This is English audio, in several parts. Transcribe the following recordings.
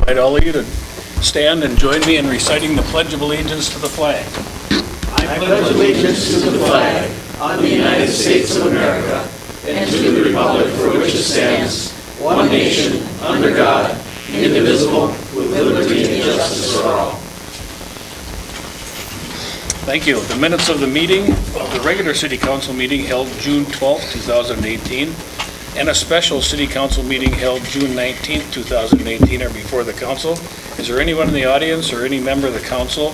invite all of you to stand and join me in reciting the Pledge of Allegiance to the flag. I pledge allegiance to the flag of the United States of America and to the republic for which it stands, one nation, under God, indivisible, with liberty and justice for all. Thank you. The minutes of the meeting, of the regular City Council meeting held June 12, 2018, and a special City Council meeting held June 19, 2018 are before the council. Is there anyone in the audience or any member of the council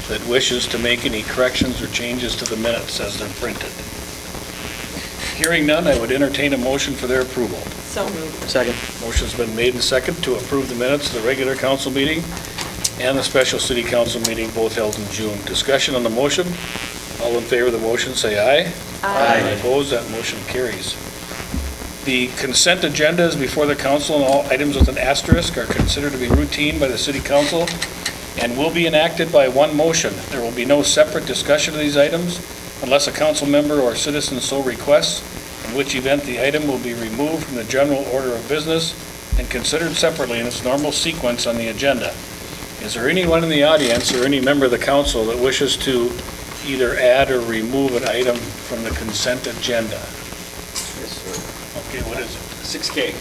that wishes to make any corrections or changes to the minutes as they're printed? Hearing none, I would entertain a motion for their approval. So moved. Second. Motion's been made and second to approve the minutes of the regular council meeting and the special City Council meeting, both held in June. Discussion on the motion. All in favor of the motion, say aye. Aye. Opposed, that motion carries. The consent agenda is before the council, and all items with an asterisk are considered to be routine by the City Council and will be enacted by one motion. There will be no separate discussion of these items unless a council member or citizen so requests, in which event the item will be removed from the general order of business and considered separately in its normal sequence on the agenda. Is there anyone in the audience or any member of the council that wishes to either add or remove an item from the consent agenda? Yes, sir. Okay, what is it? 6K.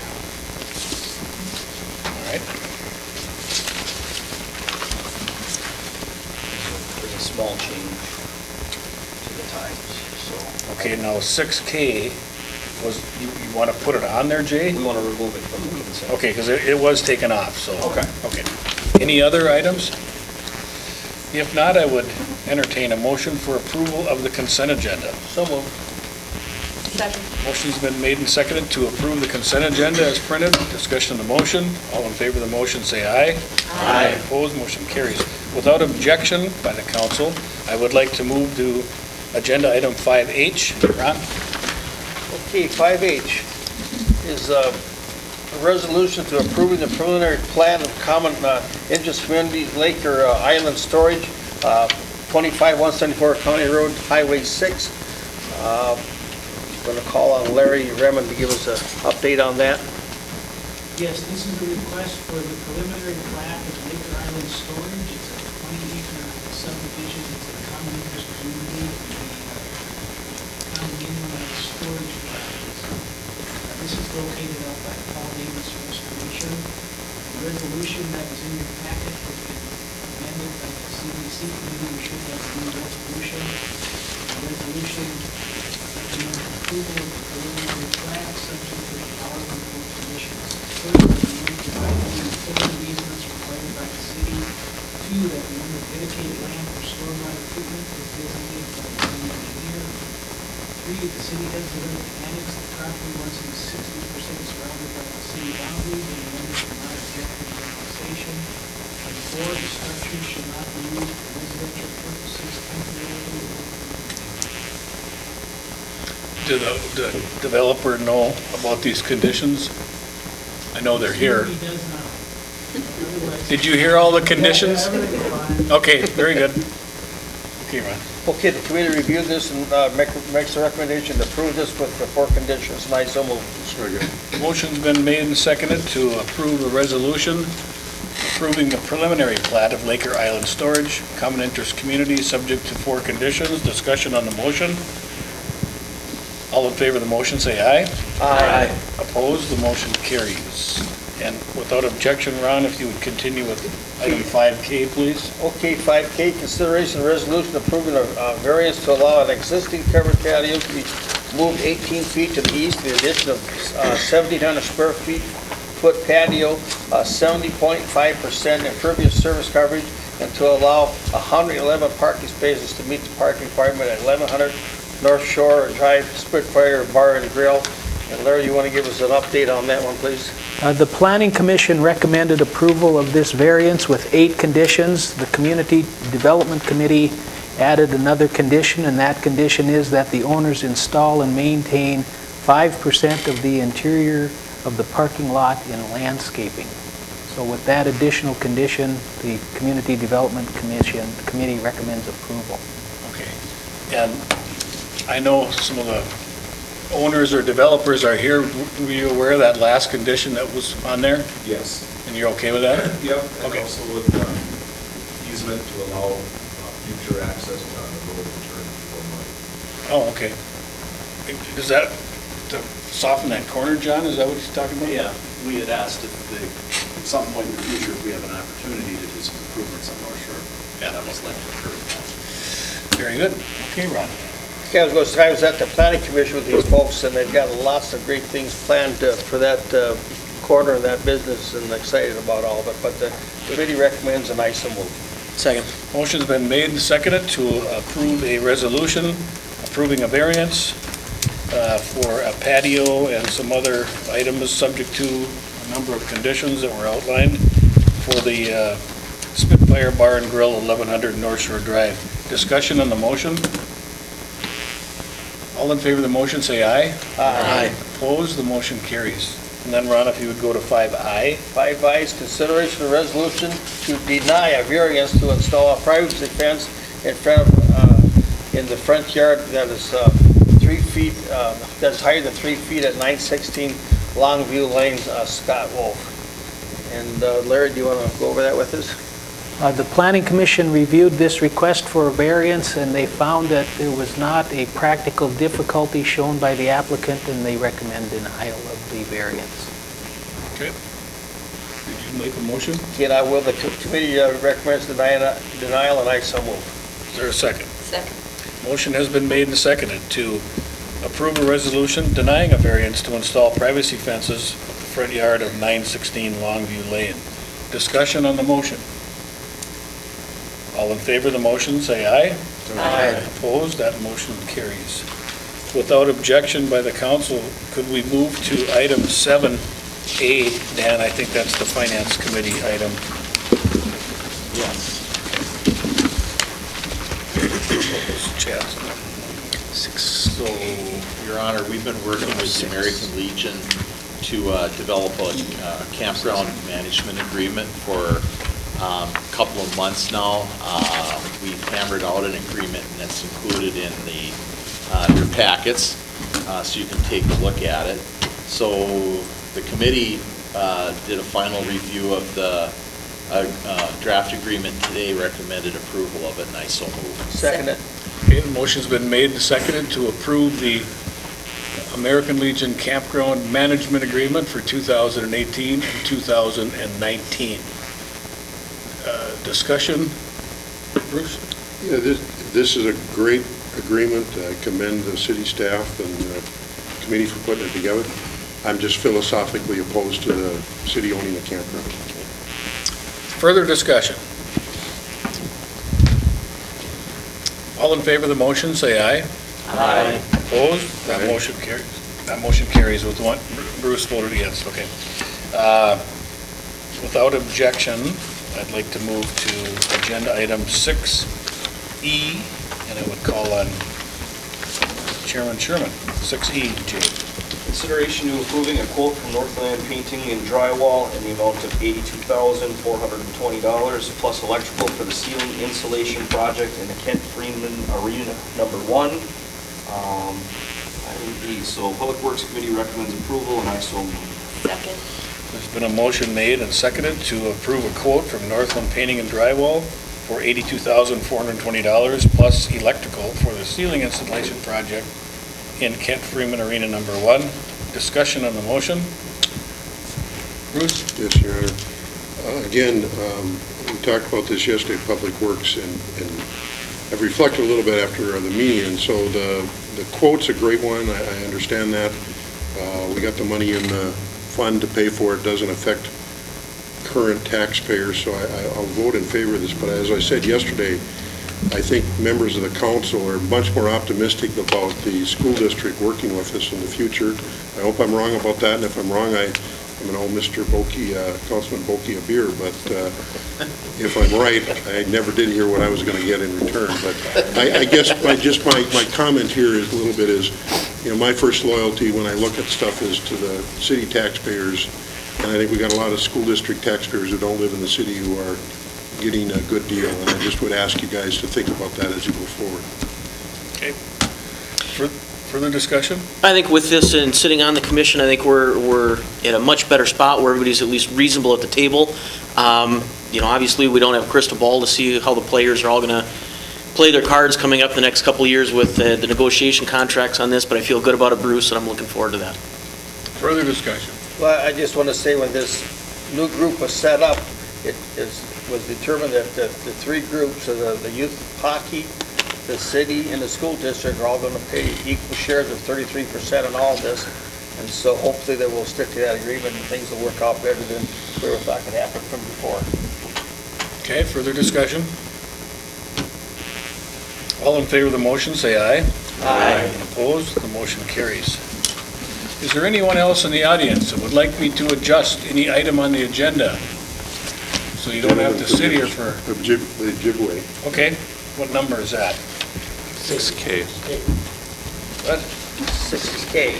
All right. There's a small change to the times, so. Okay, now 6K was, you want to put it on there, Jay? We want to remove it from the consent. Okay, because it was taken off, so. Okay. Okay. Any other items? If not, I would entertain a motion for approval of the consent agenda. So moved. Second. Motion's been made and seconded to approve the consent agenda as printed. Discussion of the motion. All in favor of the motion, say aye. Aye. Opposed, motion carries. Without objection by the council, I would like to move to agenda item 5H. Ron? Okay, 5H is a resolution to approving the preliminary plan of common interest community Lake or Island Storage, 25174 County Road, Highway 6. Going to call on Larry Remond to give us an update on that. Yes, this is a request for the preliminary plat of Lake Island Storage. It's a 20-acre subdivision. It's a common interest community. Condominium storage projects. This is located out by Paul Davis Restoration. The resolution that was in your packet has been amended by the CDC committee. We should have the new resolution. The resolution recommends approval of the preliminary plat subject to the following conditions. First, the providing utility easements required by the city. Two, that the number of dedicated land for stormwater treatment is designated by the city engineer. Three, the city has the right to annex the property once it is 60% surrounded by the city boundaries and the owners will not object to the annexation. And four, the structure should not be used for residential purposes temporarily or Did the developer know about these conditions? I know they're here. He does not. Otherwise- Did you hear all the conditions? Yeah, everything is fine. Okay, very good. Okay, Ron. Okay, the committee reviewed this and makes a recommendation to approve this with the 4 conditions, and I so move. Motion's been made and seconded to approve a resolution approving the preliminary plat of Laker Island Storage, common interest community, subject to 4 conditions. Discussion on the motion. All in favor of the motion, say aye. Aye. Opposed, the motion carries. And without objection, Ron, if you would continue with item 5K, please. Okay, 5K, consideration of resolution approving a variance to allow an existing covered patio to be moved 18 feet to the east, the addition of 1,700 square foot patio, 70.5% impervious surface coverage, and to allow 111 parking spaces to meet the parking requirement at 1100 North Shore Drive, Spitfire Bar and Grill. And Larry, you want to give us an update on that one, please? The Planning Commission recommended approval of this variance with 8 conditions. The Community Development Committee added another condition, and that condition is that the owners install and maintain 5% of the interior of the parking lot in landscaping. So with that additional condition, the Community Development Committee recommends approval. Okay. And I know some of the owners or developers are here, were you aware of that last condition that was on there? Yes. And you're okay with that? Yep, and Okay. also with easement to allow future access on the road in return for money. Oh, okay. Is that to soften that corner, John? Is that what he's talking about? Yeah, we had asked if at some point in the future, if we have an opportunity to do some improvements on North Shore, and that was like to occur. Very good. Okay, Ron. Okay, I was at the planning commission with these folks, and they've got lots of great things planned for that corner and that business, and excited about all of it, but the committee recommends an ISO move. Second. Motion's been made and seconded to approve a resolution approving a variance for a patio and some other items subject to a number of conditions that were outlined for the Spitfire Bar and Grill, 1100 North Shore Drive. Discussion on the motion? All in favor of the motion, say aye. Aye. Opposed, the motion carries. And then, Ron, if you would go to 5I. 5I is consideration of resolution to deny a variance to install a privacy fence in front of, in the front yard that is 3 feet, that's higher than 3 feet at 916 Longview Lane, Scott Wolf. And Larry, do you want to go over that with us? The Planning Commission reviewed this request for a variance, and they found that there was not a practical difficulty shown by the applicant, and they recommend denial of the variance. Okay. Did you make a motion? Okay, and I will, the committee recommends denial, and I so move. Is there a second? Second. Motion has been made and seconded to approve a resolution denying a variance to install privacy fences at the front yard of 916 Longview Lane. Discussion on the motion. All in favor of the motion, say aye. Aye. Opposed, that motion carries. Without objection by the council, could we move to item 7A? Dan, I think that's the Finance Committee item. Yes. Chad's. So, Your Honor, we've been working with the American Legion to develop a campground management agreement for a couple of months now. We've hammered out an agreement, and that's included in your packets, so you can take a look at it. So the committee did a final review of the draft agreement today, recommended approval of it, and I so move. Second it. Okay, the motion's been made and seconded to approve the American Legion Campground Management Agreement for 2018 and 2019. Discussion? Bruce? Yeah, this is a great agreement. I commend the city staff and the committee for putting it together. I'm just philosophically opposed to the city owning the campground. Further discussion? All in favor of the motion, say aye. Aye. Opposed? That Aye. motion carries. That motion carries with one, Bruce voted against, okay. Without objection, I'd like to move to agenda item 6E, and I would call on Chairman Sherman. 6E, Jay. Consideration to approving a quote from Northland Painting and Drywall in the amount of $82,420 plus electrical for the ceiling insulation project in the Kent Freeman Arena number 1. Item E, so Public Works Committee recommends approval, and I so move. Second. There's been a motion made and seconded to approve a quote from Northland Painting and Drywall for $82,420 plus electrical for the ceiling installation project in Kent Freeman Arena number 1. Discussion on the motion. Bruce? Yes, Your Honor. Again, we talked about this yesterday, Public Works, and I've reflected a little bit after the meeting, and so the quote's a great one. I understand that. We got the money in the fund to pay for it. Doesn't affect current taxpayers, so I'll vote in favor of this. But as I said yesterday, I think members of the council are much more optimistic about the school district working with us in the future. I hope I'm wrong about that, and if I'm wrong, I'm going to owe Mr. Boki, Councilman Boki, a beer, but if I'm right, I never did hear what I was going to get in return. But I guess my comment here is a little bit is, my first loyalty when I look at stuff is to the city taxpayers, and I think we got a lot of school district taxpayers who don't live in the city who are getting a good deal, and I just would ask you guys to think about that as you go forward. Okay. Further discussion? I think with this and sitting on the commission, I think we're in a much better spot where everybody's at least reasonable at the table. Obviously, we don't have a crystal ball to see how the players are all going to play their cards coming up the next couple of years with the negotiation contracts on this, but I feel good about it, Bruce, and I'm looking forward to that. Further discussion? Well, I just want to say, when this new group was set up, was determined that the three groups, the youth hockey, the city, and the school district are all going to pay equal shares of 33% on all this. And so hopefully they will stick to that agreement and things will work out better than we ever thought could happen from before. Okay, further discussion? All in favor of the motion, say aye. Aye. Opposed? The motion carries. Is there anyone else in the audience that would like me to adjust any item on the agenda? So you don't have to sit here for... The Ojibwe. Okay, what number is that? 6K. What? 6K.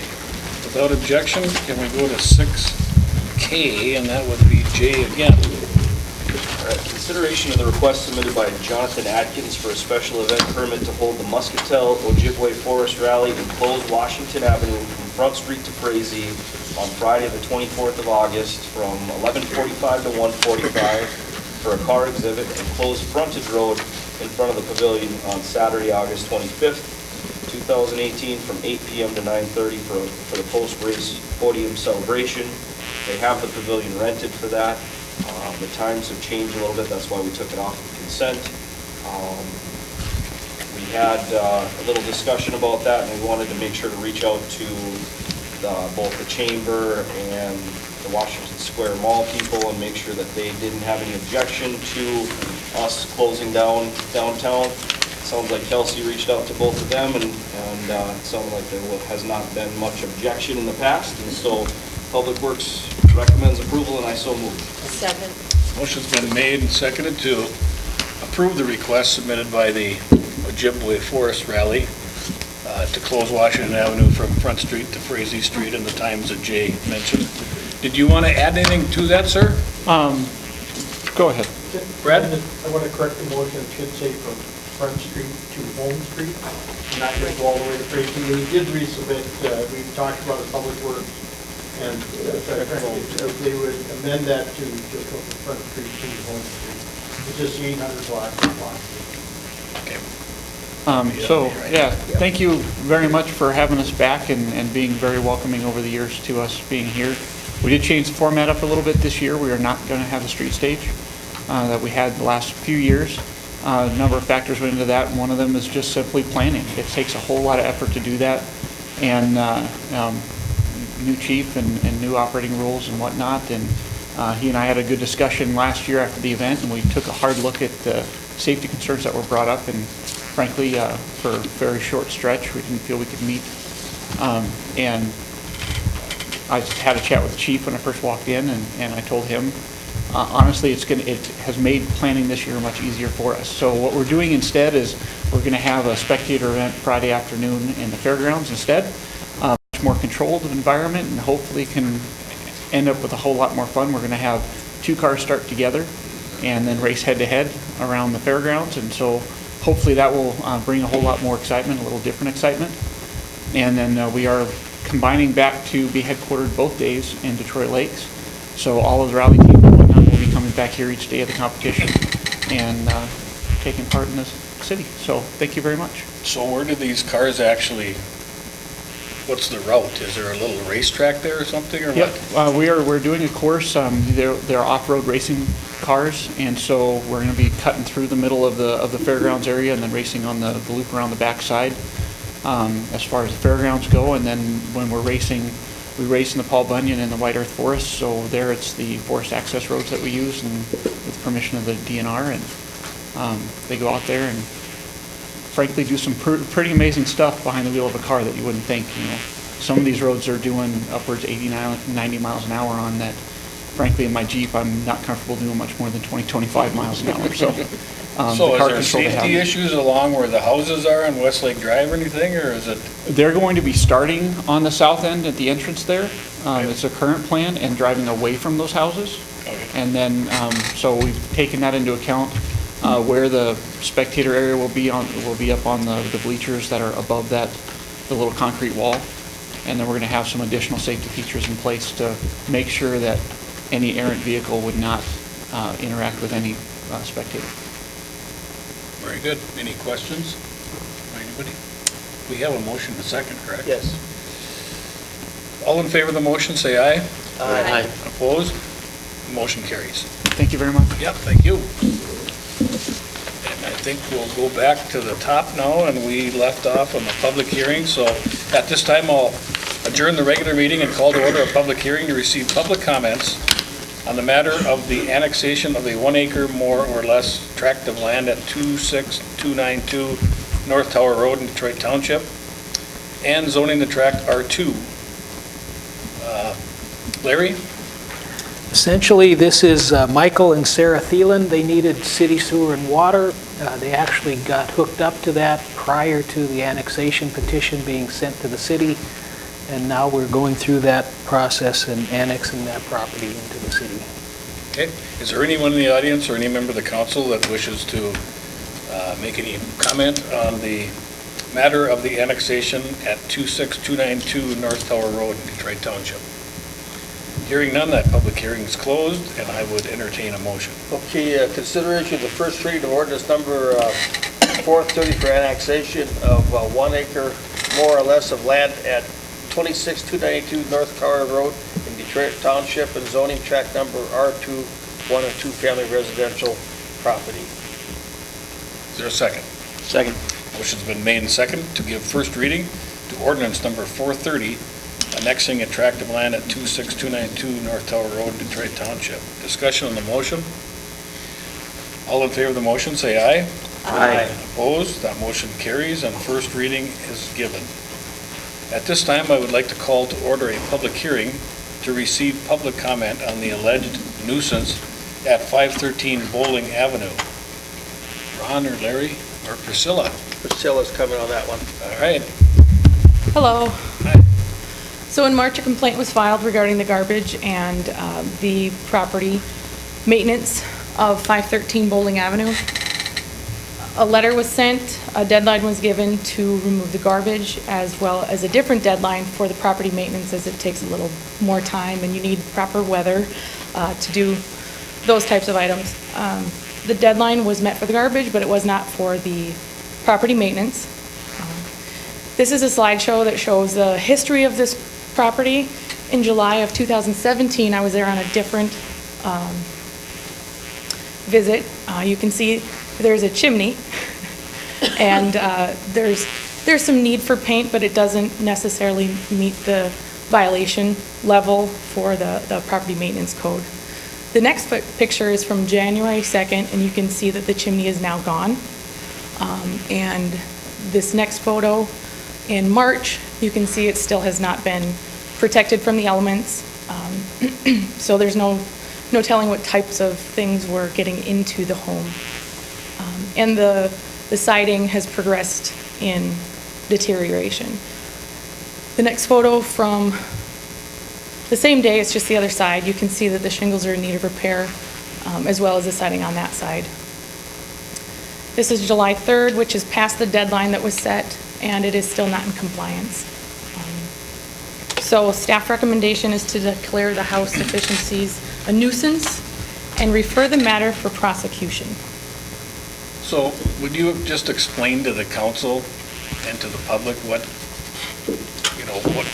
Without objection, can we go to 6K, and that would be J again? All right, consideration of the request submitted by Jonathan Atkins for a special event permit to hold the Muscatel Ojibwe Forest Rally in closed Washington Avenue from Front Street to Frazee on Friday, the 24th of August, from 11:45 to 1:45 for a car exhibit, and closed frontage road in front of the pavilion on Saturday, August 25th, 2018, from 8 p.m. to 9:30 for the post-race podium celebration. They have the pavilion rented for that. The times have changed a little bit, that's why we took it off of consent. We had a little discussion about that, and we wanted to make sure to reach out to both the Chamber and the Washington Square Mall people and make sure that they didn't have any objection to us closing down downtown. It sounds like Kelsey reached out to both of them, and it sounded like there has not been much objection in the past, and so Public Works recommends approval, and I so move. Second. Motion's been made and seconded to approve the request submitted by the Ojibwe Forest Rally to close Washington Avenue from Front Street to Frazee Street and the times that Jay mentioned. Did you want to add anything to that, sir? Go ahead. Brad? I want to correct the motion, it should say from Front Street to Home Street, not just all the way to Frazee. We did resubmit, we talked about the Public Works, and if they would amend that to just go from Front Street to Home Street. It's just the 800 block. Thank you very much for having us back and being very welcoming over the years to us being here. We did change the format up a little bit this year. We are not going to have a street stage that we had the last few years. A number of factors went into that, and one of them is just simply planning. It takes a whole lot of effort to do that, and new chief and new operating rules and whatnot, and he and I had a good discussion last year after the event, and we took a hard look at the safety concerns that were brought up, and frankly, for a very short stretch, we didn't feel we could meet. And I had a chat with the chief when I first walked in, and I told him, honestly, it has made planning this year much easier for us. So what we're doing instead is we're going to have a spectator event Friday afternoon in the fairgrounds instead. Much more controlled environment, and hopefully can end up with a whole lot more fun. We're going to have two cars start together and then race head-to-head around the fairgrounds, and so hopefully that will bring a whole lot more excitement, a little different excitement. And then we are combining back to be headquartered both days in Detroit Lakes. So all of the rally teams and whatnot will be coming back here each day of the competition and taking part in this city. So thank you very much. So where do these cars actually, what's the route? Is there a little racetrack there or something, or Yep, what? we're doing a course. They're off-road racing cars, and so we're going to be cutting through the middle of the fairgrounds area and then racing on the loop around the backside as far as the fairgrounds go. And then when we're racing, we race in the Paul Bunyan and the White Earth Forest. So there it's the forest access roads that we use, and with permission of the DNR, and they go out there and frankly do some pretty amazing stuff behind the wheel of a car that you wouldn't think. Some of these roads are doing upwards 80, 90 miles an hour on that. Frankly, in my Jeep, I'm not comfortable doing much more than 20, 25 miles an hour. So, So is there safety issues along where the houses are on Westlake Drive or anything, or is it? They're going to be starting on the south end at the entrance there. It's a current plan, and driving away from those houses. Okay. And then, so we've taken that into account. Where the spectator area will be up on the bleachers that are above that the little concrete wall. And then we're going to have some additional safety features in place to make sure that any errant vehicle would not interact with any spectator. Very good. Any questions? Anybody? We have a motion and a second, correct? Yes. All in favor of the motion, say aye. Aye. Opposed? Motion carries. Thank you very much. Yep, thank you. And I think we'll go back to the top now, and we left off on the public hearing. So at this time, I'll adjourn the regular meeting and call to order a public hearing to receive public comments on the matter of the annexation of a 1 acre more or less tract of land at 26292 North Tower Road in Detroit Township, and zoning the tract R2. Larry? Essentially, this is Michael and Sarah Thielen. They needed city sewer and water. They actually got hooked up to that prior to the annexation petition being sent to the city, and now we're going through that process and annexing that property into the city. Okay. Is there anyone in the audience or any member of the council that wishes to make any comment on the matter of the annexation at 26292 North Tower Road in Detroit Township? Hearing none, that public hearing is closed, and I would entertain a motion. Okay, consideration of the first reading of ordinance number 430 for annexation of 1 acre more or less of land at 26292 North Tower Road in Detroit Township and zoning tract number R2, 1 and 2 family residential property. Is there a second? Second. Motion's been made and second to give first reading to ordinance number 430, annexing a tract of land at 26292 North Tower Road, Detroit Township. Discussion on the motion. All in favor of the motion, say aye. Aye. Opposed? That motion carries, and first reading is given. At this time, I would like to call to order a public hearing to receive public comment on the alleged nuisance at 513 Bowling Avenue. Ron or Larry or Priscilla? Priscilla's coming on that one. All right. Hello. Hi. So in March, a complaint was filed regarding the garbage and the property maintenance of 513 Bowling Avenue. A letter was sent, a deadline was given to remove the garbage, as well as a different deadline for the property maintenance, as it takes a little more time and you need proper weather to do those types of items. The deadline was met for the garbage, but it was not for the property maintenance. This is a slideshow that shows the history of this property. In July of 2017, I was there on a different visit. You can see there's a chimney, and there's some need for paint, but it doesn't necessarily meet the violation level for the property maintenance code. The next picture is from January 2nd, and you can see that the chimney is now gone. And this next photo in March, you can see it still has not been protected from the elements. So there's no telling what types of things were getting into the home. And the siding has progressed in deterioration. The next photo from the same day, it's just the other side. You can see that the shingles are in need of repair, as well as the siding on that side. This is July 3rd, which is past the deadline that was set, and it is still not in compliance. So staff recommendation is to declare the house deficiencies a nuisance and refer the matter for prosecution. So would you just explain to the council and to the public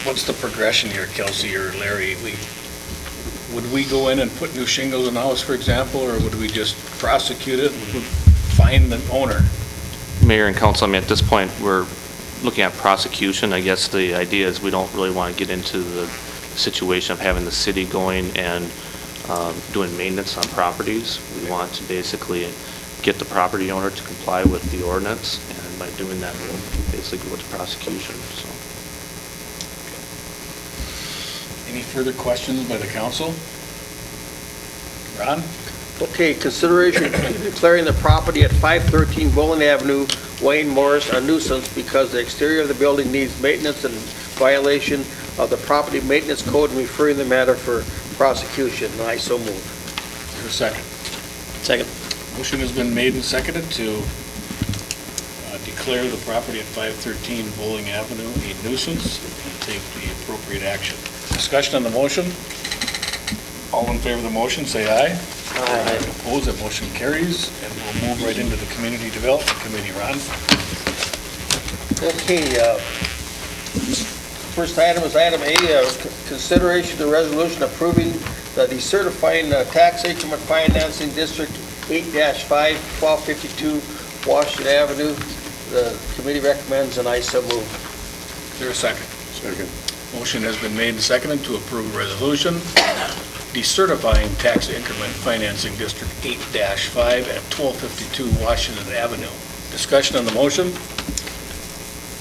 what's the progression here, Kelsey or Larry? Would we go in and put new shingles in the house, for example, or would we just prosecute it and find the owner? Mayor and council, I mean, at this point, we're looking at prosecution. I guess the idea is we don't really want to get into the situation of having the city going and doing maintenance on properties. We want to basically get the property owner to comply with the ordinance, and by doing that, we'll basically go to prosecution. So. Any further questions by the council? Ron? Okay, consideration declaring the property at 513 Bowling Avenue, Wayne Morris, a nuisance because the exterior of the building needs maintenance and violation of the property maintenance code, and referring the matter for prosecution. And I so move. Is there a second? Second. Motion has been made and seconded to declare the property at 513 Bowling Avenue a nuisance and take the appropriate action. Discussion on the motion? All in favor of the motion, say aye. Aye. Opposed, that motion carries, and we'll move right into the Community Development Committee. Ron? Okay, first item is item A, consideration of the resolution approving the decertifying tax increment financing district 8-5, 1252 Washington Avenue. The committee recommends, and I so move. Is there a second? Second. Motion has been made and seconded to approve resolution decertifying tax increment financing district 8-5 at 1252 Washington Avenue. Discussion on the motion?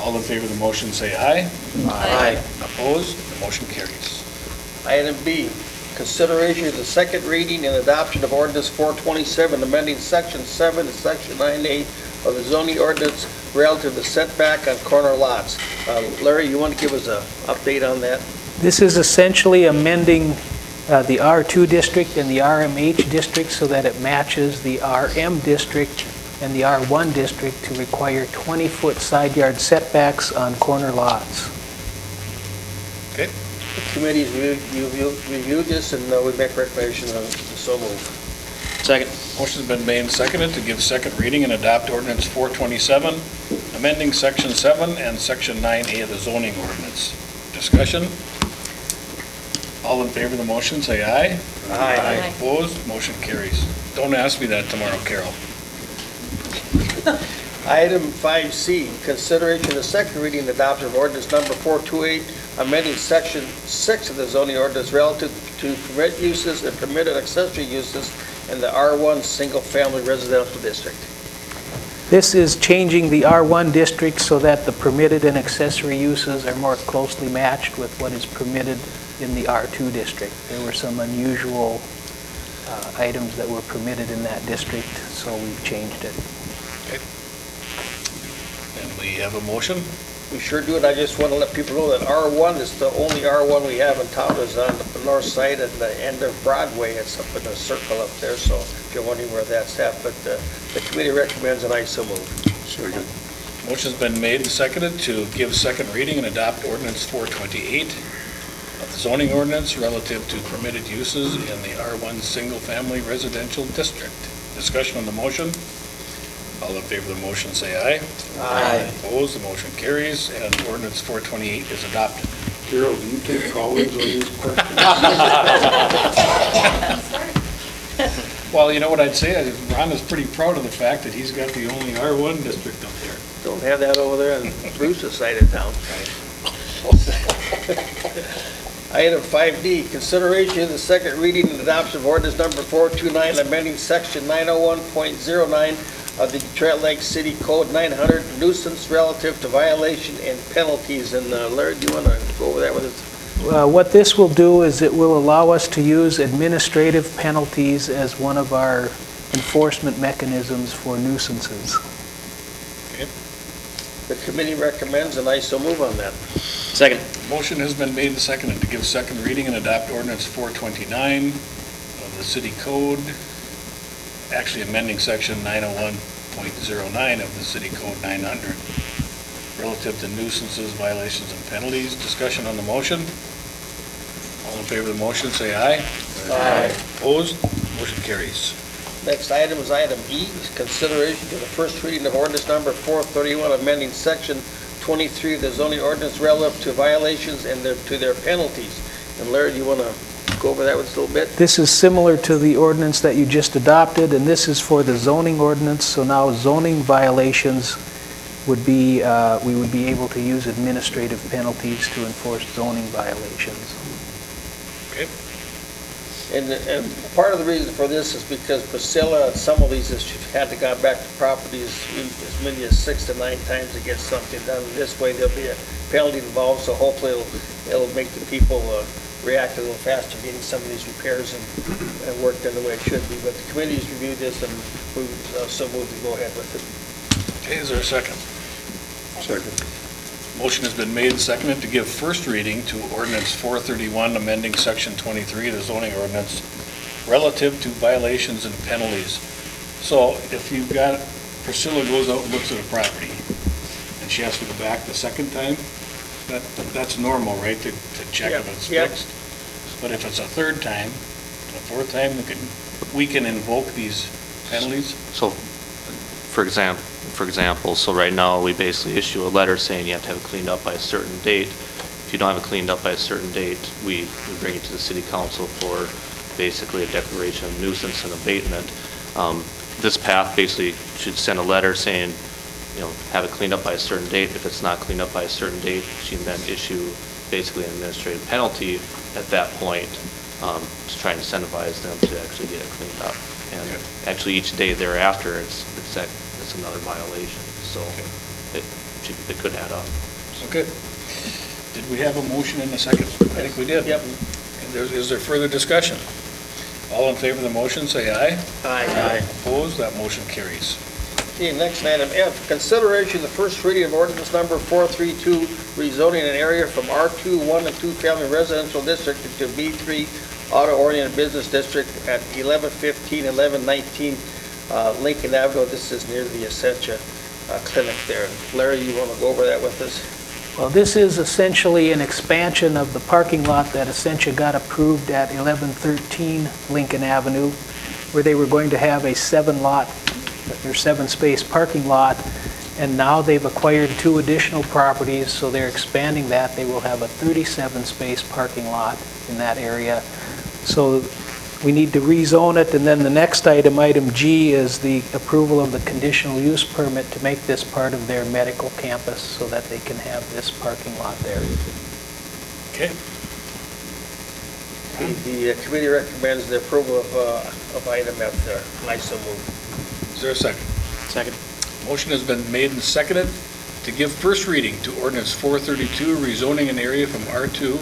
All in favor of the motion, say aye. Aye. Opposed? The motion carries. Item B, consideration of the second reading and adoption of ordinance 427, amending section 7 and section 9A of the zoning ordinance relative to setback on corner lots. Larry, you want to give us an update on that? This is essentially amending the R2 district and the RMH district so that it matches the RM district and the R1 district to require 20-foot side yard setbacks on corner lots. Okay. The committee's reviewed this, and we make recommendations on so move. Second. Motion's been made and seconded to give second reading and adopt ordinance 427, amending section 7 and section 9A of the zoning ordinance. Discussion? All in favor of the motion, say aye. Aye. Opposed? Motion carries. Don't ask me that tomorrow, Carol. Item 5C, consideration of the second reading and adoption of ordinance number 428, amending section 6 of the zoning ordinance relative to permit uses and permitted accessory uses in the R1 single-family residential district. This is changing the R1 district so that the permitted and accessory uses are more closely matched with what is permitted in the R2 district. There were some unusual items that were permitted in that district, so we've changed it. Okay. And we have a motion. We sure do, and I just want to let people know that R1 is the only R1 we have in town. Is on the north side at the end of Broadway. It's up in a circle up there, so if you're wondering where that's at, but the committee recommends, and I so move. Second. Motion's been made and seconded to give second reading and adopt ordinance 428 of the zoning ordinance relative to permitted uses in the R1 single-family residential district. Discussion on the motion? All in favor of the motion, say aye. Aye. Opposed, the motion carries, and ordinance 428 is adopted. Carol, do you take call-ins on these questions? Well, you know what I'd say? Ron is pretty proud of the fact that he's got the only R1 district up there. Don't have that over there on Bruce's side of town. Item 5D, consideration of the second reading and adoption of ordinance number 429, amending section 901.09 of the Detroit Lake City Code 900 nuisance relative to violation and penalties. And Larry, do you want to go over that with us? What this will do is it will allow us to use administrative penalties as one of our enforcement mechanisms for nuisances. Okay. The committee recommends, and I so move on that. Second. Motion has been made and seconded to give second reading and adopt ordinance 429 of the city code, actually amending section 901.09 of the city code 900 relative to nuisances, violations, and penalties. Discussion on the motion? All in favor of the motion, say aye. Aye. Opposed? Motion carries. Next item is item E, consideration to the first reading of ordinance number 431, amending section 23 of the zoning ordinance relative to violations and to their penalties. And Larry, do you want to go over that with us a little bit? This is similar to the ordinance that you just adopted, and this is for the zoning ordinance. So now zoning violations would be, we would be able to use administrative penalties to enforce zoning violations. Okay. And part of the reason for this is because Priscilla, some of these has had to go back to properties as many as 6 to 9 times to get something done. This way there'll be a penalty involved, so hopefully it'll make the people react a little faster getting some of these repairs and work done the way it should be. But the committee's reviewed this, and we so move to go ahead with it. Okay, is there a second? Second. Motion has been made and seconded to give first reading to ordinance 431, amending section 23 of the zoning ordinance relative to violations and penalties. So if you've got, Priscilla goes out and looks at a property, she has to go back the second time, that's normal, right, to check if it's Yep. fixed? But if it's a third time, a fourth time, we can invoke these penalties? So, for example, so right now, we basically issue a letter saying you have to have it cleaned up by a certain date. If you don't have it cleaned up by a certain date, we bring it to the city council for basically a declaration of nuisance and abatement. This path basically should send a letter saying, have it cleaned up by a certain date. If it's not cleaned up by a certain date, she can then issue basically an administrative penalty at that point, to try and incentivize them to actually get it cleaned up. And actually, each day thereafter, it's another violation, so it could add up. Okay. Did we have a motion in a second? I think we did. Yep. And is there further discussion? All in favor of the motion, say aye. Aye. Opposed, that motion carries. Okay, next item F, consideration of the first reading of ordinance number 432, rezoning an area from R2 1 and 2 family residential district to B3 auto-oriented business district at 1115, 1119 Lincoln Avenue. This is near the Essentia Clinic there. Larry, you want to go over that with us? Well, this is essentially an expansion of the parking lot that Essentia got approved at 1113 Lincoln Avenue, where they were going to have a 7-space parking lot, and now they've acquired 2 additional properties, so they're expanding that. They will have a 37-space parking lot in that area. So we need to rezone it, and then the next item, item G, is the approval of the conditional use permit to make this part of their medical campus so that they can have this parking lot there. Okay. The committee recommends the approval of item F there. I so move. Is there a second? Second. Motion has been made and seconded to give first reading to ordinance 432, rezoning an area from R2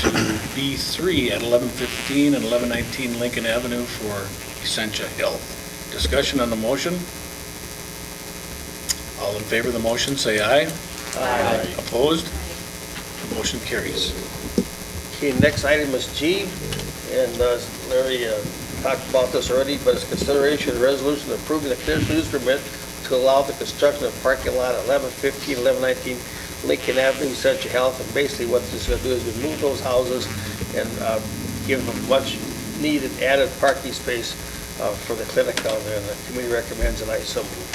to B3 at 1115 and 1119 Lincoln Avenue for Essentia Health. Discussion on the motion? All in favor of the motion, say aye. Aye. Opposed? The motion carries. Okay, next item is G, and Larry talked about this already, but it's consideration of resolution approving the conditional use permit to allow the construction of parking lot at 1115, 1119 Lincoln Avenue, Essentia Health, and basically what this is going to do is remove those houses and give them much needed added parking space for the clinic down there, and the committee recommends, and I so move.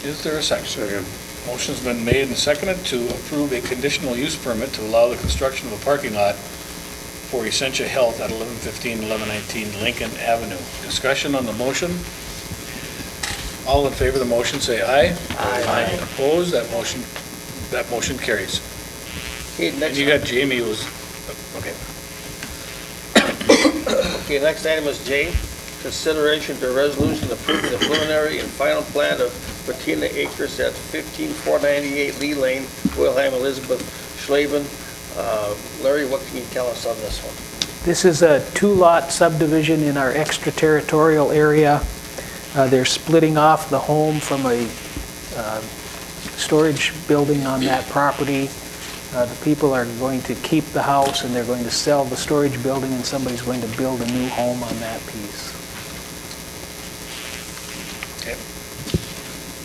Is there a second? Motion's been made and seconded to approve a conditional use permit to allow the construction of a parking lot for Essentia Health at 1115, 1119 Lincoln Avenue. Discussion on the motion? All in favor of the motion, say aye. Aye. Opposed? That motion carries. Okay, And next. you got Jamie was, okay. Okay, next item is J, consideration to resolution approving the preliminary and final plan of Patina Acres at 15498 Lee Lane, Wilhelm Elizabeth Schlaven. Larry, what can you tell us on this one? This is a 2-lot subdivision in our extraterritorial area. They're splitting off the home from a storage building on that property. The people are going to keep the house, and they're going to sell the storage building, and somebody's going to build a new home on that piece. Okay.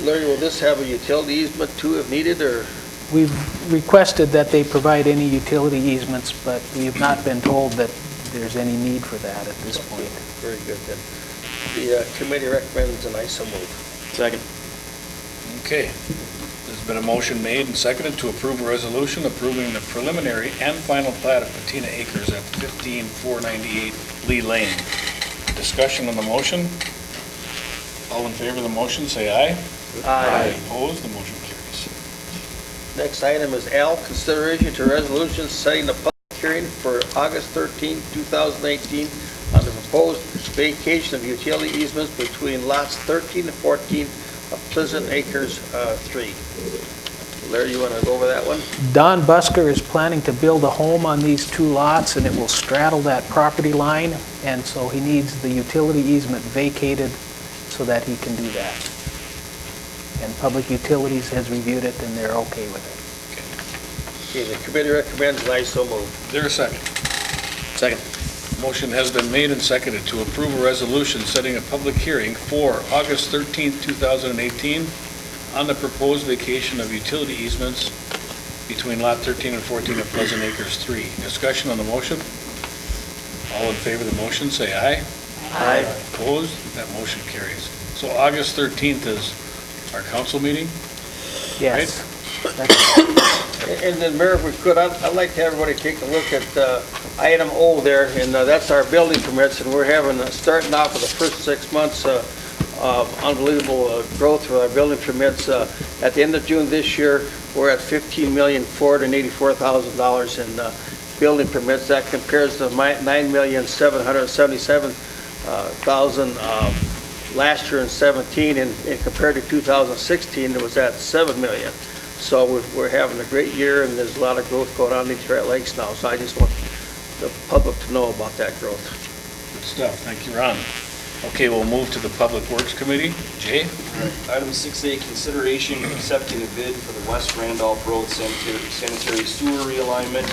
Larry, will this have a utility easement too if needed, or? We've requested that they provide any utility easements, but we have not been told that there's any need for that at this point. Very good then. The committee recommends, and I so move. Second. Okay. There's been a motion made and seconded to approve a resolution approving the preliminary and final plat of Patina Acres at 15498 Lee Lane. Discussion on the motion? All in favor of the motion, say aye. Aye. Opposed? The motion carries. Next item is L, consideration to resolution setting the public hearing for August 13, 2018 on the proposed vacation of utility easements between lots 13 and 14 of Pleasant Acres 3. Larry, you want to go over that one? Don Busker is planning to build a home on these 2 lots, and it will straddle that property line, and so he needs the utility easement vacated so that he can do that. And Public Utilities has reviewed it, and they're okay with it. Okay, the committee recommends, and I so move. Is there a second? Second. Motion has been made and seconded to approve a resolution setting a public hearing for August 13th, 2018 on the proposed vacation of utility easements between Lot 13 and 14 of Pleasant Acres 3. Discussion on the motion? All in favor of the motion, say aye. Aye. Opposed? That motion carries. So August 13th is our council meeting? Yes. And then, Mayor, if we could, I'd like to have everybody take a look at item O there, and that's our building permits, and we're having, starting off with the first 6 months of unbelievable growth with our building permits. At the end of June this year, we're at $15,484,000 in building permits. That compares to $9,777,000 last year in 17, and compared to 2016, it was at $7 million. So we're having a great year, and there's a lot of growth going on in Detroit Lakes now. So I just want the public to know about that growth. Good stuff. Thank you, Ron. Okay, we'll move to the Public Works Committee. Jay? Item 6A, consideration of accepting a bid for the West Randolph Road sanitary sewer realignment,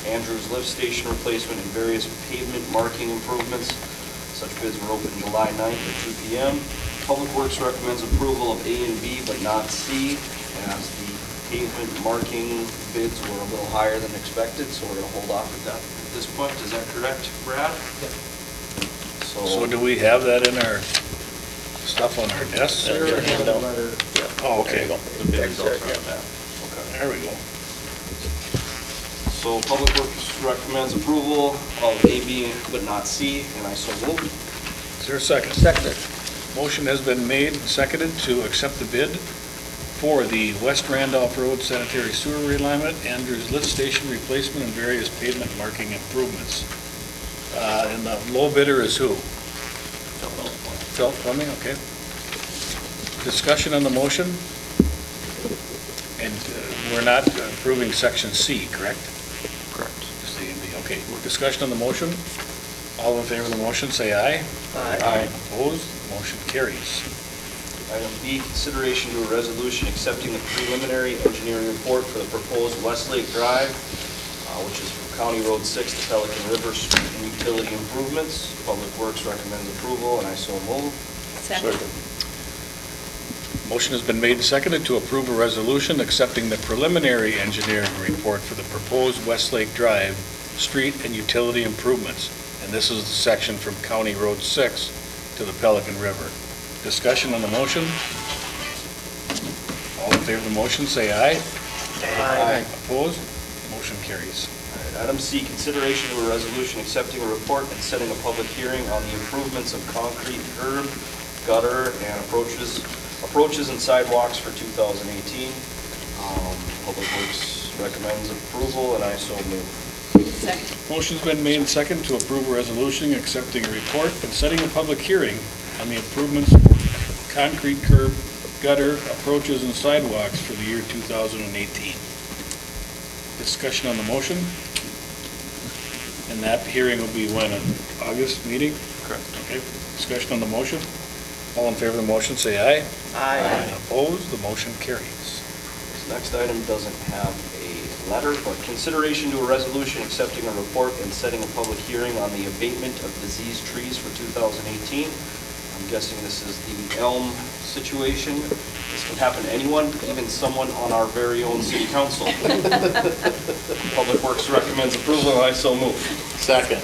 Andrews Lift Station replacement, and various pavement marking improvements. Such bids were open July 9th at 2 p.m. Public Works recommends approval of A and B, but not C, as the pavement marking bids were a little higher than expected, so we're going to hold off at that at this point. Is that correct, Brad? Yep. So do we have that in our stuff on our desks? Oh, okay. The bid results are on that. Okay. There we go. So Public Works recommends approval of A, B, but not C, and I so move. Is there a second? Seconded. Motion has been made and seconded to accept the bid for the West Randolph Road sanitary sewer realignment, Andrews Lift Station replacement, and various pavement marking improvements. And the low bidder is who? Phil Plumbing, okay. Discussion on the motion? And we're not approving section C, correct? Correct. Just A and B, okay. Discussion on the motion? All in favor of the motion, say aye. Aye. Opposed? Motion carries. Item B, consideration to a resolution accepting the preliminary engineering report for the proposed Westlake Drive, which is from County Road 6 to Pelican River Street and utility improvements. Public Works recommends approval, and I so move. Second. Motion has been made and seconded to approve a resolution accepting the preliminary engineering report for the proposed Westlake Drive street and utility improvements. And this is the section from County Road 6 to the Pelican River. Discussion on the motion? All in favor of the motion, say aye. Aye. Opposed? Motion carries. All right, item C, consideration of a resolution accepting a report and setting a public hearing on the improvements of concrete curb, gutter, and approaches and sidewalks for 2018. Public Works recommends approval, and I so move. Second. Motion's been made and seconded to approve a resolution accepting a report and setting a public hearing on the improvements for concrete curb, gutter, approaches, and sidewalks for the year 2018. Discussion on the motion? And that hearing will be when, an August meeting? Correct. Okay. Discussion on the motion? All in favor of the motion, say aye. Aye. Opposed? The motion carries. This next item doesn't have a letter, but consideration to a resolution accepting a report and setting a public hearing on the abatement of diseased trees for 2018. I'm guessing this is the elm situation. This can happen to anyone, even someone on our very own city council. Public Works recommends approval, and I so move. Second.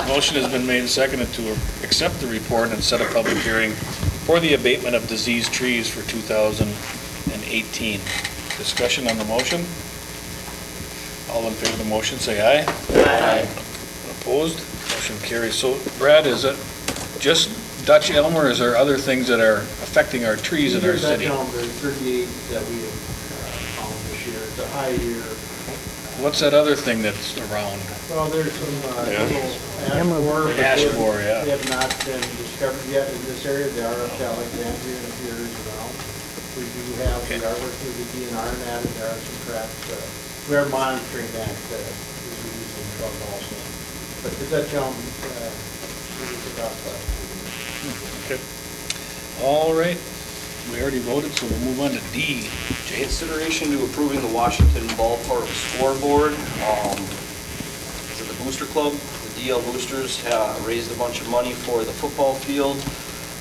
Motion has been made and seconded to accept the report and set a public hearing for the abatement of diseased trees for 2018. Discussion on the motion? All in favor of the motion, say aye. Aye. Opposed? Motion carries. So, Brad, is it just Dutch elm, or is there other things that are affecting our trees in our city? Dutch elm, there's 38 that we have found this year. It's a high year. What's that other thing that's around? Well, there's some Emerald. ash Ash borer. borer, yeah. They have not been discovered yet in this area. They are up to Alexandria and a few areas around. We do have, we are working with the DNR on that, and there are some traps. We are monitoring that, as we use in the drug also. But the Dutch elm, is about Okay. All right. We already voted, so we'll move on to D. Jay? Consideration to approving the Washington Ballpark scoreboard. Is it the Booster Club? The DL Boosters raised a bunch of money for the football field.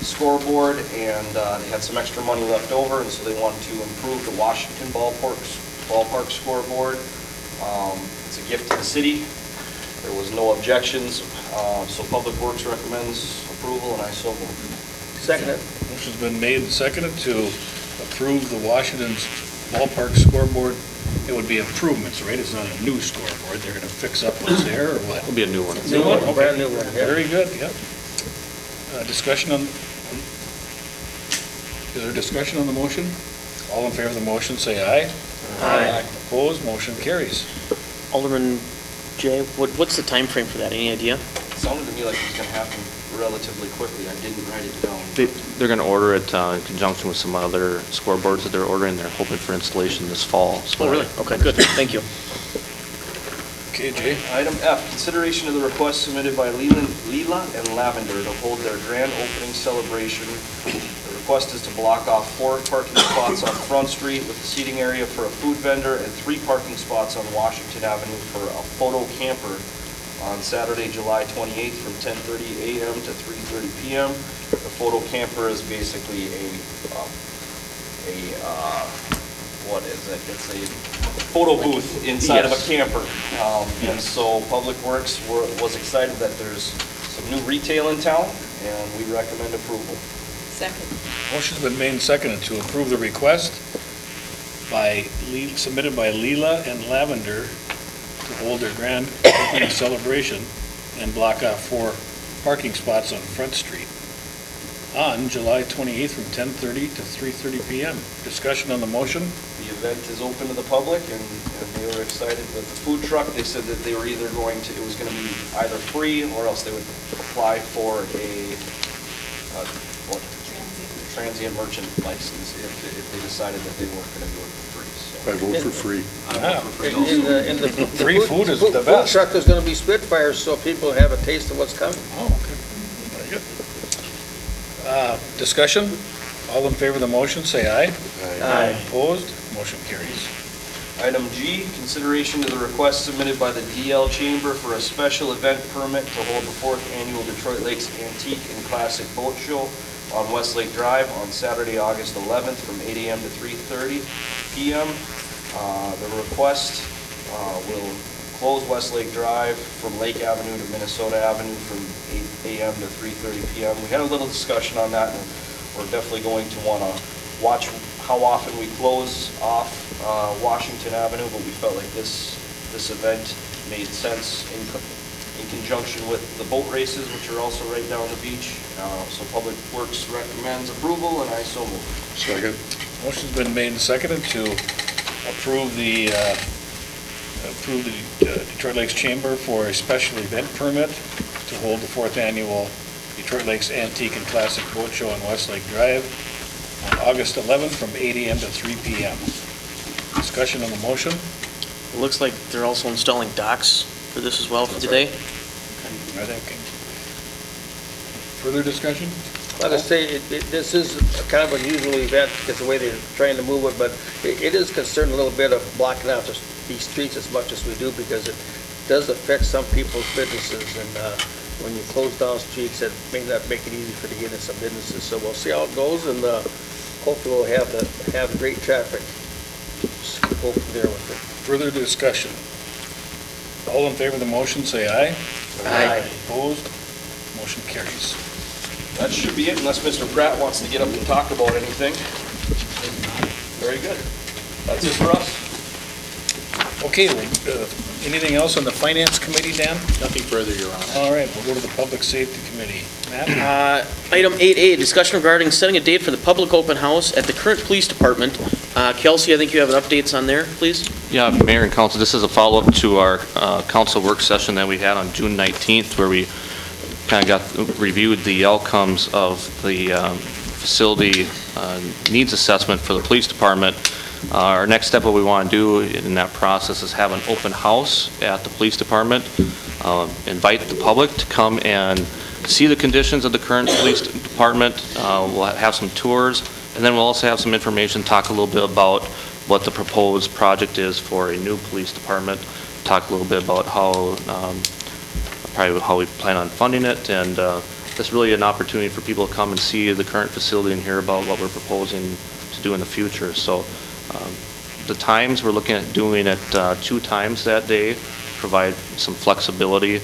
scoreboard, and they had some extra money left over, and so they wanted to improve the Washington ballpark scoreboard. It's a gift to the city. There was no objections, so Public Works recommends approval, and I so move. Second. Motion's been made and seconded to approve the Washington's ballpark scoreboard. It would be improvements, right? It's not a new scoreboard. They're going to fix up what's there, or what? It'll be a new one. New one? Okay. Brand new one, yeah. Very good, yep. Discussion on, is there discussion on the motion? All in favor of the motion, say aye. Aye. Opposed, motion carries. Alderman Jay, what's the time frame for that? Any idea? It sounded to me like it was going to happen relatively quickly. I didn't write it down. They're going to order it in conjunction with some other scoreboards that they're ordering. They're hoping for installation this fall. So Oh, really? Okay, good. Thank you. Okay, Jay. Item F, consideration of the request submitted by Leela and Lavender to hold their grand opening celebration. The request is to block off 4 parking spots on Front Street with a seating area for a food vendor and 3 parking spots on Washington Avenue for a photo camper on Saturday, July 28th from 10:30 a.m. to 3:30 p.m. The photo camper is basically what is it? It's a photo booth inside of a camper. And so Public Works was excited that there's some new retail in town, and we recommend approval. Second. Motion's been made and seconded to approve the request submitted by Leela and Lavender to hold their grand opening celebration and block off 4 parking spots on Front Street on July 28th from 10:30 to 3:30 p.m. Discussion on the motion? The event is open to the public, and they were excited with the food truck. They said that they were either it was going to be either free, or else they would apply for a transient merchant license if they decided that they weren't going to do it for free. So. I vote for free. In the Free food is the food best. truck, there's going to be Spitfires, so people have a taste of what's coming. Oh, okay. Very good. Discussion? All in favor of the motion, say aye. Aye. Opposed? Motion carries. Item G, consideration of the request submitted by the DL Chamber for a special event permit to hold the 4th Annual Detroit Lakes Antique and Classic Boat Show on Westlake Drive on Saturday, August 11th from 8 a.m. to 3:30 p.m. The request will close Westlake Drive from Lake Avenue to Minnesota Avenue from 8 a.m. to 3:30 p.m. We had a little discussion on that, and we're definitely going to want to watch how often we close off Washington Avenue, but we felt like this event made sense in conjunction with the boat races, which are also right down the beach. So Public Works recommends approval, and I so move. Second. Motion's been made and seconded to approve the Detroit Lakes Chamber for a special event permit to hold the 4th Annual Detroit Lakes Antique and Classic Boat Show on Westlake Drive on August 11th from 8 a.m. to 3 p.m. Discussion on the motion? It looks like they're also installing docks for this as well for today. I think. Further discussion? Like I say, this is a kind of unusual event because the way they're trying to move it, but it is concerned a little bit of blocking out these streets as much as we do because it does affect some people's businesses, and when you close down streets, it may not make it easy for to get in some businesses. So we'll see how it goes, and hopefully we'll have great traffic. Just go from there with it. Further discussion? All in favor of the motion, say aye. Aye. Opposed? Motion carries. That should be it, unless Mr. Pratt wants to get up and talk about anything. Very good. That's it for us. Okay, anything else on the Finance Committee, Dan? Nothing further, Your Honor. All right, we'll go to the Public Safety Committee. Matt? Item 8A, discussion regarding setting a date for the public open house at the current police department. Kelsey, I think you have updates on there, please. Yeah, Mayor and Council, this is a follow-up to our council work session that we had on June 19th, where we kind of reviewed the outcomes of the facility needs assessment for the police department. Our next step, what we want to do in that process is have an open house at the police department, invite the public to come and see the conditions of the current police department. We'll have some tours, and then we'll also have some information, talk a little bit about what the proposed project is for a new police department, talk a little bit about how we plan on funding it, and it's really an opportunity for people to come and see the current facility and hear about what we're proposing to do in the future. So the times, we're looking at doing it 2 times that day, provide some flexibility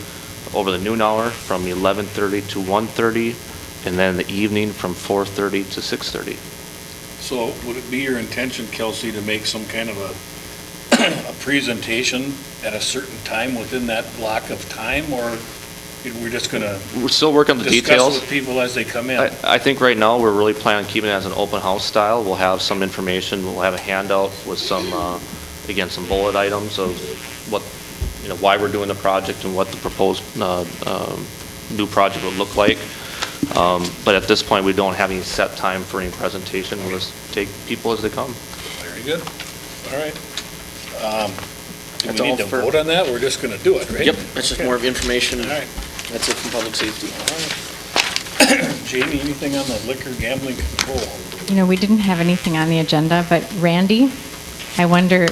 over the noon hour from 11:30 to 1:30, and then the evening from 4:30 to 6:30. So would it be your intention, Kelsey, to make some kind of a presentation at a certain time within that block of time, or we're just going to We're still working on the discuss details. with people as they come in? I think right now, we're really planning on keeping it as an open house style. We'll have some information, we'll have a handout with some, again, some bullet items of what, why we're doing the project and what the proposed new project would look like. But at this point, we don't have any set time for any presentation. We'll just take people as they come. Very good. All right. Do That's we need all to for- vote on that? We're just going to do it, right? Yep, that's just Okay. more of information. All right. That's it from public safety. Jamie, anything on the liquor gambling control? We didn't have anything on the agenda, but Randy, I wonder,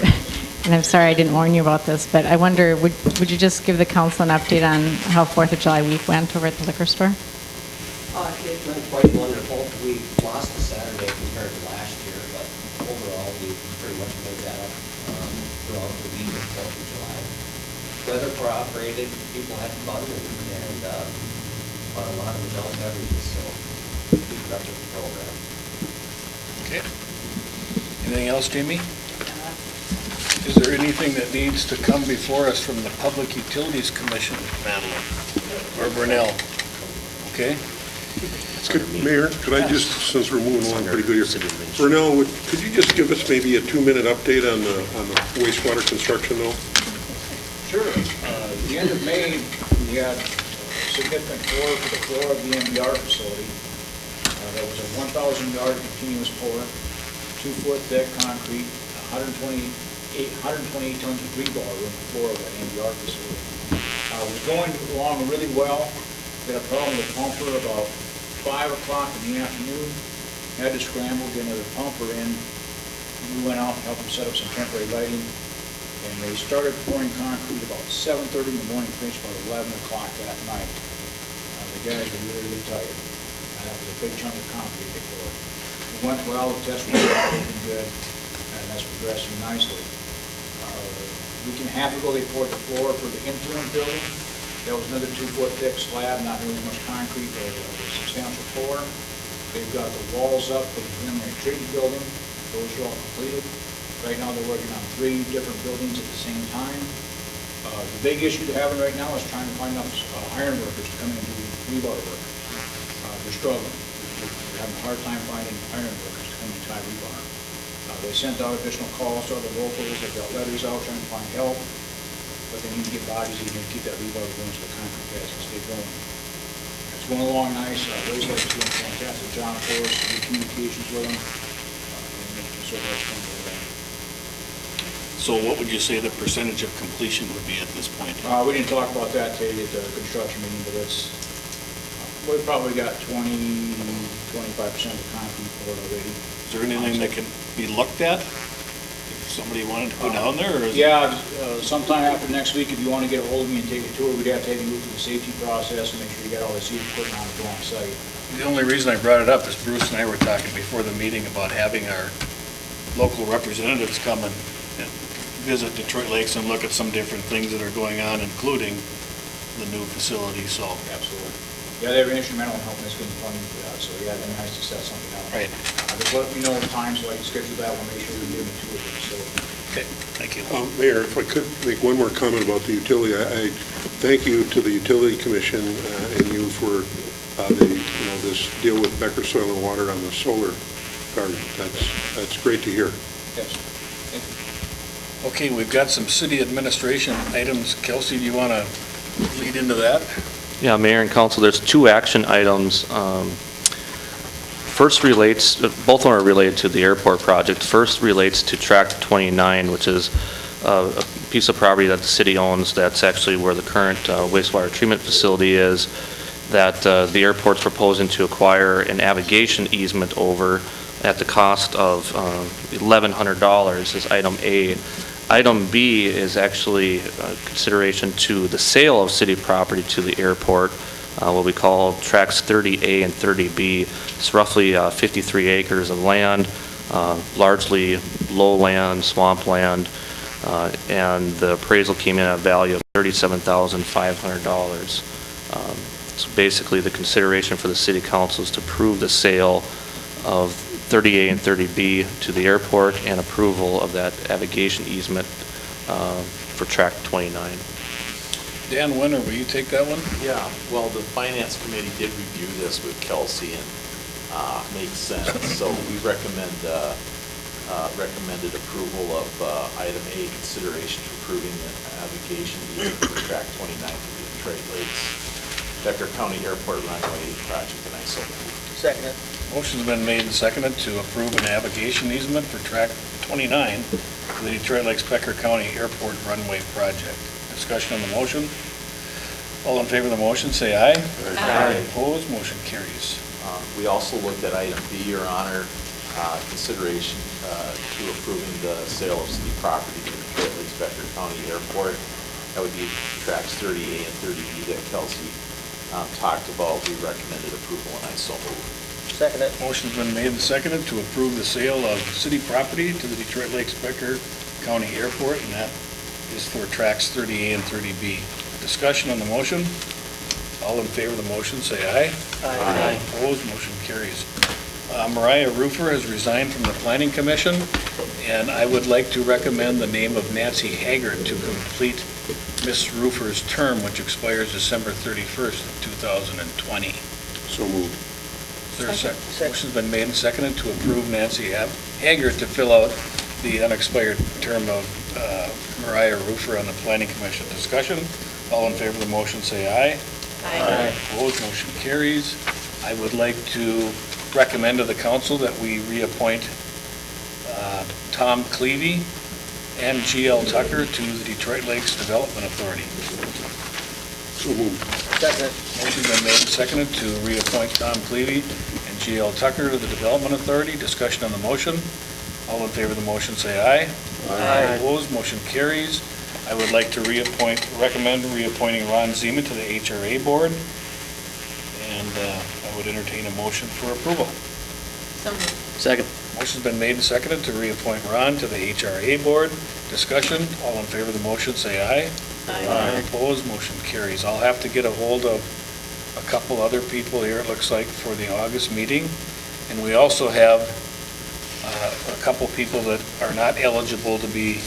and I'm sorry I didn't warn you about this, but I wonder, would you just give the council an update on how 4th of July week went over at the liquor store? It went quite wonderful. We lost a Saturday compared to last year, but overall, we pretty much made that up throughout the week of 4th of July. Weather cooperated, people had fun, and bought a lot of adult beverages, so we kept up with the program. Okay. Anything else, Jamie? Is there anything that needs to come before us from the Public Utilities Commission, Madeline or Burnell? Okay. Mayor, could I just, since we're moving along pretty good here, Burnell, could you just give us maybe a 2-minute update on the wastewater construction though? Sure. At the end of May, we had significant pour for the floor of the MBR facility. There was a 1,000-yard continuous pour, 2-foot thick concrete, 128 tons of rebar on the floor of that MBR facility. It was going along really well. We had a problem with the pumper about 5 o'clock in the afternoon. Had to scramble, get another pumper in. We went out and helped them set up some temporary lighting. And they started pouring concrete about 7:30 in the morning, finished about 11 o'clock that night. The guys were really, really tired. And that was a big chunk of concrete they poured. It went well, the test was looking good, and that's progressing nicely. A week and a half ago, they poured the floor for the interim building. That was another 2-foot thick slab, not really much concrete, but a substantial pour. They've got the walls up for the preliminary treaty building. Those are all completed. Right now, they're working on 3 different buildings at the same time. The big issue they're having right now is trying to find enough iron workers to come in and do rebar work. They're struggling. They're having a hard time finding iron workers to come and tie rebar. They sent out additional calls to other locals. They've got letters out trying to find help, but they need to get bodies in here to keep that rebar going so the concrete pads can stay going. It's going along nice. Wastewater's doing a fantastic job for us. Good communications with them. And so that's going to go. So what would you say the percentage of completion would be at this point? We didn't talk about that today at the construction meeting, but we've probably got 20, 25% of the concrete poured already. Is there anything that can be looked at if somebody wanted to go down there? Or is Yeah, sometime after next week, if you want to get a hold of me and take a tour, we'd have to have you move through the safety process and make sure you got all the safety equipment on to go on site. The only reason I brought it up is Bruce and I were talking before the meeting about having our local representatives come and visit Detroit Lakes and look at some different things that are going on, including the new facility, so. Absolutely. Yeah, they were instrumental in helping us get funding for that, so yeah, it'd be nice to set something up. Right. Just let me know the time so I can schedule that, we'll make sure we give them a tour of the facility. Okay, thank you. Mayor, if I could make one more comment about the utility, I thank you to the Utility Commission and you for this deal with Becker Soil and Water on the solar garden. That's great to hear. Yes, thank you. Okay, we've got some city administration items. Kelsey, do you want to lead into that? Yeah, Mayor and Council, there's 2 action items. First relates, both of them are related to the airport project. First relates to Tract 29, which is a piece of property that the city owns. That's actually where the current wastewater treatment facility is, that the airport's proposing to acquire a navigation easement over at the cost of $1,100 is item A. Item B is actually consideration to the sale of city property to the airport what we call tracks 30A and 30B. It's roughly 53 acres of land, largely lowland, swampland, and the appraisal came in at a value of $37,500. So basically, the consideration for the city council is to approve the sale of 30A and 30B to the airport and approval of that navigation easement for track 29. Dan Winter, will you take that one? Yeah, well, the finance committee did review this with Kelsey and makes sense. So we recommended approval of item A, consideration for approving the navigation easement for track 29 for the Detroit Lakes Becker County Airport runway project, and I so move. Second it. Motion's been made and seconded to approve a navigation easement for track 29 for the Detroit Lakes Becker County Airport runway project. Discussion on the motion. All in favor of the motion, say aye. Aye. Opposed, motion carries. We also looked at item B, Your Honor, consideration to approving the sale of city property to the Detroit Lakes Becker County Airport. That would be tracks 30A and 30B that Kelsey talked about. We recommended approval, and I so move. Second it. Motion's been made and seconded to approve the sale of city property to the Detroit Lakes Becker County Airport, and that is for tracks 30A and 30B. Discussion on the motion. All in favor of the motion, say aye. Aye. Opposed, motion carries. Mariah Rufer has resigned from the Planning Commission, and I would like to recommend the name of Nancy Haggard to complete Ms. Rufer's term, which expires December 31st of 2020. So moved. Is there a second? Motion's been made and seconded to approve Nancy Haggard to fill out the unexpired term of Mariah Rufer on the Planning Commission. Discussion? All in favor of the motion, say aye. Aye. Opposed, motion carries. I would like to recommend to the council that we reappoint Tom Clevey and G.L. Tucker to the Detroit Lakes Development Authority. So moved. Second it. Motion's been made and seconded to reappoint Tom Clevey and G.L. Tucker to the Development Authority. Discussion on the motion. All in favor of the motion, say aye. Aye. Opposed, motion carries. I would like to recommend reappointing Ron Zeman to the HRA Board, and I would entertain a motion for approval. Second. Motion's been made and seconded to reappoint Ron to the HRA Board. Discussion, all in favor of the motion, say aye. Aye. Opposed, motion carries. I'll have to get a hold of a couple other people here, it looks like, for the August meeting. And we also have a couple people that are not eligible to be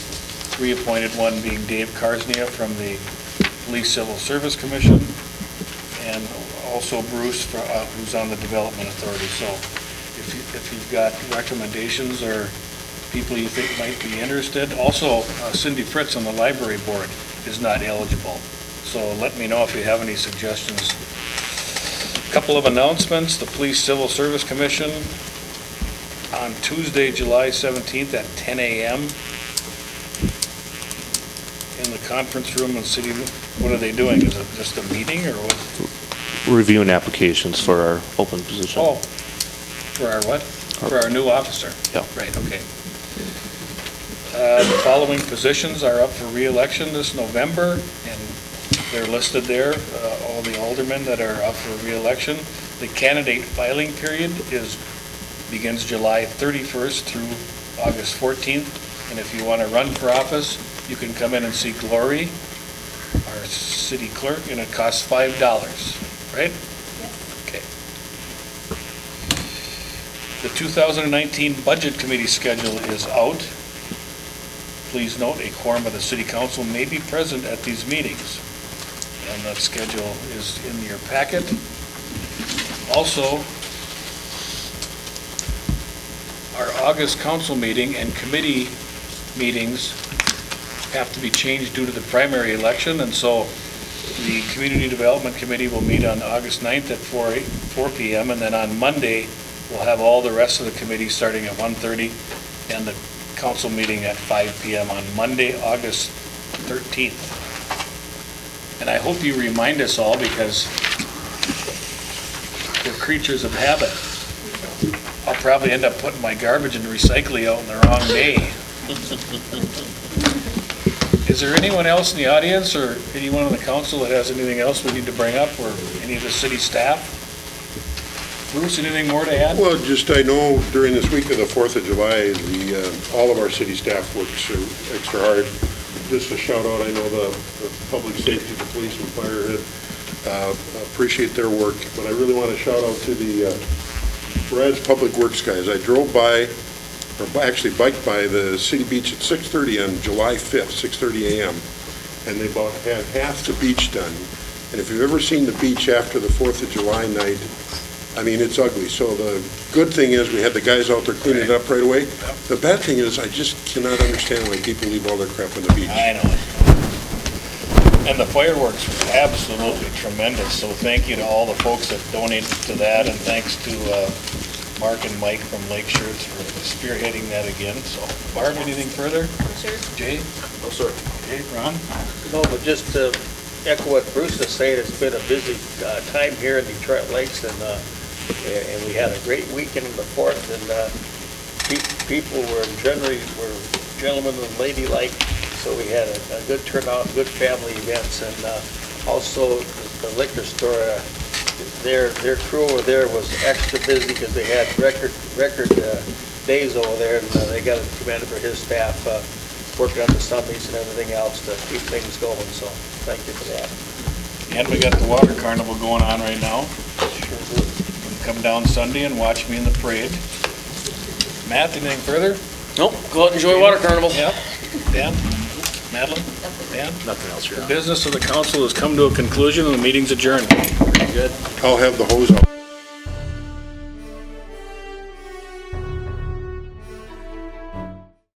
reappointed, one being Dave Karsnia from the Police Civil Service Commission, and also Bruce, who's on the Development Authority. So if you've got recommendations or people you think might be interested. Also, Cindy Fritz on the Library Board is not eligible. So let me know if you have any suggestions. A couple of announcements. The Police Civil Service Commission on Tuesday, July 17th at 10 a.m. in the conference room in City. What are they doing? Is it just a meeting or what? Reviewing applications for our open position. Oh, for our what? For our new officer? Yeah. Right, okay. The following positions are up for re-election this November, and they're listed there, all the aldermen that are up for re-election. The candidate filing period begins July 31st through August 14th, and if you want to run for office, you can come in and see Glory, our city clerk, and it costs $5, right? Okay. The 2019 Budget Committee schedule is out. Please note, a quorum of the City Council may be present at these meetings, and that schedule is in your packet. Also, our August council meeting and committee meetings have to be changed due to the primary election, and so the Community Development Committee will meet on August 9th at 4 p.m., and then on Monday, we'll have all the rest of the committees starting at 1:30, and the council meeting at 5 p.m. on Monday, August 13th. And I hope you remind us all, because we're creatures of habit. I'll probably end up putting my garbage and recycling out on the wrong day. Is there anyone else in the audience or anyone on the council that has anything else we need to bring up, or any of the city staff? Bruce, anything more to add? Well, just, I know during this week of the 4th of July, all of our city staff works extra hard. Just a shout out, I know the public safety, the police and fire appreciate their work, but I really want to shout out to the Brad's Public Works guys. I drove by, or actually biked by the city beach at 6:30 on July 5th, 6:30 a.m., and they about had half the beach done. And if you've ever seen the beach after the 4th of July night, I mean, it's ugly. So the good thing is we had the guys out there cleaning it up right away. The bad thing is I just cannot understand why people leave all their crap on the beach. I know it. And the fireworks were absolutely tremendous, so thank you to all the folks that donated to that, and thanks to Mark and Mike from Lake Shirts for spearheading that again. So, Barb, anything further? Sure. Jay? No, sir. Okay, Ron? No, but just to echo what Bruce is saying, it's been a busy time here in Detroit Lakes, and we had a great weekend in the 4th, and people were generally gentlemen and ladylike, so we had a good turnout, good family events, and also the liquor store, their crew over there was extra busy because they had record days over there, and they got a commander for his staff working on the Sundays and everything else to keep things going, so thank you for that. And we got the water carnival going on right now. Sure do. Come down Sunday and watch me in the parade. Matt, anything further? Nope, go out and enjoy Water Carnival. Yep. Dan? Madeline? Dan? Nothing else, Your The Honor. business of the council has come to a conclusion and the meeting's adjourned. Good. I'll have the hose out.